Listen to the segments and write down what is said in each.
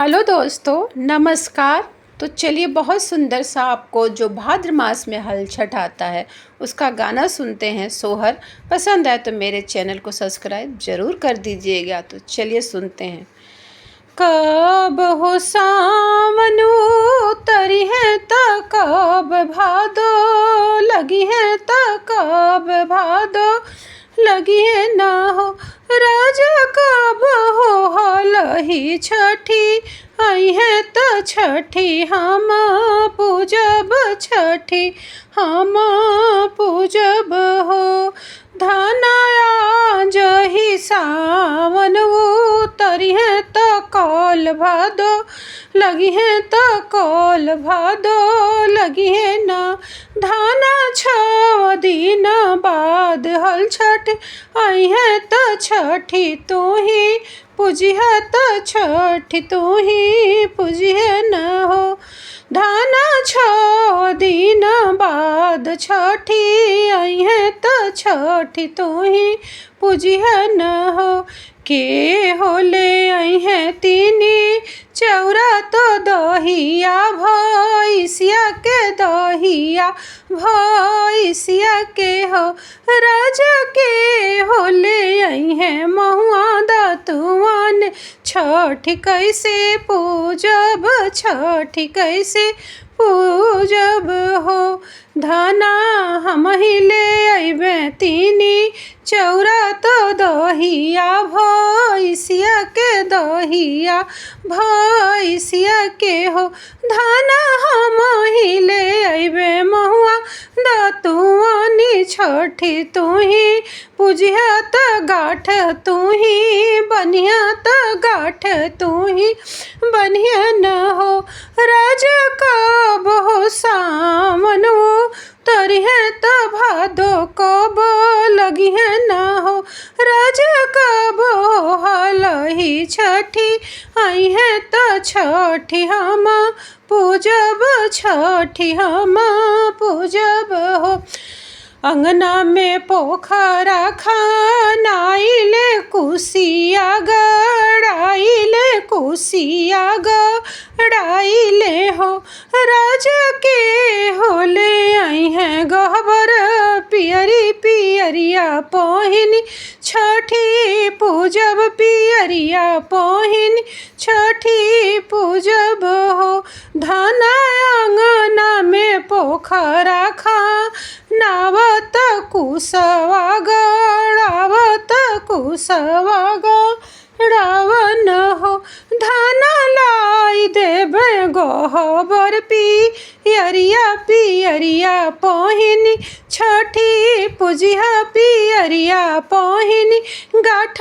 Hello दोस्तों, नमस्कार। तो चलिए बहुत सुंदर सा आपको जो भाद्र मास में हल छठ आता है उसका गाना सुनते हैं। सोहर पसंद आए तो मेरे चैनल को सब्सक्राइब ज़रूर कर दीजिएगा। तो चलिए सुनते हैं। कब हो सावन उतरी है त कब भादो लगी है त कब भादो लगी है ना हो राजा कब हो हलही छठी आई है त छठी हम पूजब छठी हम पूजब हो धनाया जही सावन उतरी है त कौल भादो लगी है त कौल भादो लगी है ना धाना 6 दिन बाद हल छठ आई है त छठी तू ही पूजिह त छठी तू ही पूजिह न हो धाना 6 दिन बाद छठी आई है त छठी तू ही पूजिह न हो के होले आई है तीनी चौरा तो दहिया भैसिया के दहिया भैसिया के हो राजा के होले आई है महुआ दतुआन छठ कैसे पूजब छठ कैसे पूजब हो धना हम ही ले अइबे तीनी चौरा तो दहिया भैसिया के दहिया भैसिया के हो धाना हम ही ले अइबे महुआ दतुआनी छठी तू ही पूजिह त गाठ तू ही बनिया त गाठ तू ही बनिया न हो राजा कब हो सावन तरी है त भादो कब लगी है ना हो राजा कब हो हलही छठी आई है त छठी हम पूजब छठी हम पूजब हो अंगना में पोखरा खानाइले कुसिया गड़ाइले कुसिया गड़ाइले हो राजा के होले आई हैं गहबर पियरी पियरिया पहिनी छठी पूजब पियरिया पहिनी छठी पूजब हो धाना अंगना में पोखरा नावत कुसवा गड़ावत कुसवा गड़ावन हो धाना लाई देबे गहबर पियरिया पियरिया पहिनी छठी पूजिह पियरिया पहिनी गाठ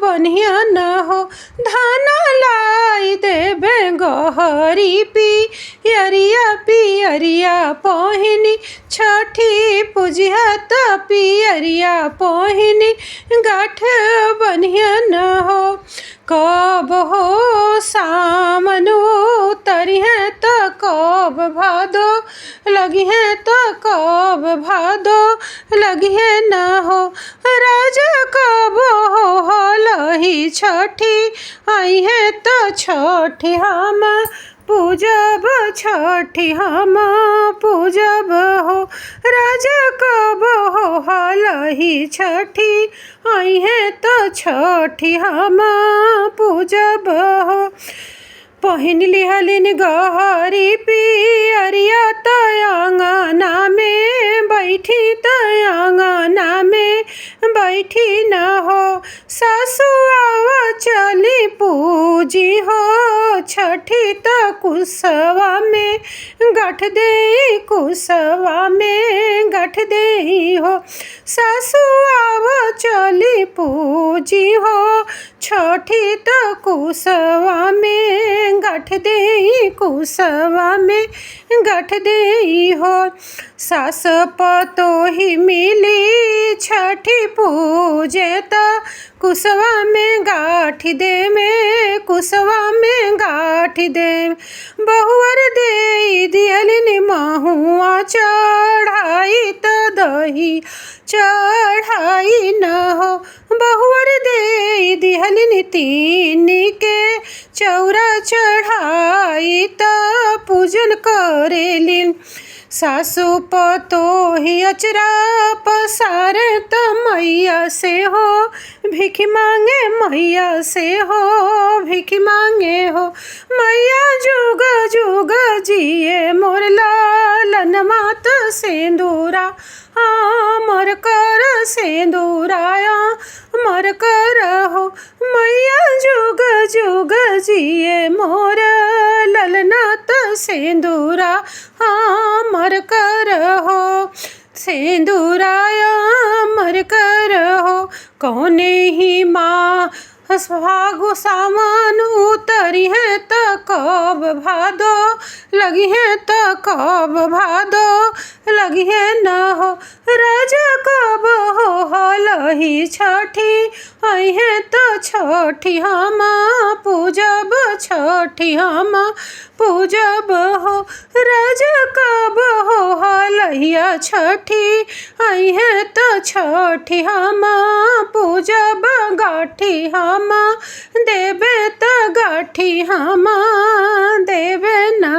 बनिया न हो धाना लाई देबे गहरी पियरिया पियरिया पहिनी छठी पूजिह त पियरिया पहिनी गाठ बनिया न हो कब हो सावन उतरी है त कब भादो लगी है त कब भादो लगी है न हो राजा कब हो हलही छठी आई है त छठी हम पूजब छठी हम पूजब हो राजा कब हो हलही छठी आई है त छठी हम पूजब हो पहिन लिहलिन गहरी पियरिया त अंगना में बैठी त अंगना में बैठी न हो सासु आवा चली पूजी हो छठी त कुसवा में गठ दे कुसवा में गठ दे हो सासु आवा चली पूजी हो छठी त कुसवा में गठ दे कुसवा में गठ दे हो सास पतोही मिली छठी पूजे त कुसवा में गाठ दे में कुसवा में गाठ गाठी दे बहुवर दे दिहलिन महुआ चढ़ाई त दही चढ़ाई न हो बहुवर दे दिहलिन तीन के चौरा चढ़ाई त पूजन करेलिन सासु पतोही अचरा पसारे त मैया से हो भिख मांगे मैया से हो भिख मांगे हो मैया जुग जुग जिए मोर लालन मात सिंदूरा अमर कर सिंदूराया अमर कर हो मैया जुग जुग जिए मोर ललनाथ सिंदूरा अमर कर हो सिंदूराया अमर कर हो कौने ही माँ फागु सामान उतरी है त कब भादो लगी है त कब भादो लगी है न हो राजा कब हो हलही छठी आई है तो छठी हम पूजब छठी हम पूजब हो राजा कब हो हलहिया छठी आई है तो छठी हम पूजब गाठी हम देवे त गाठी हम देवे न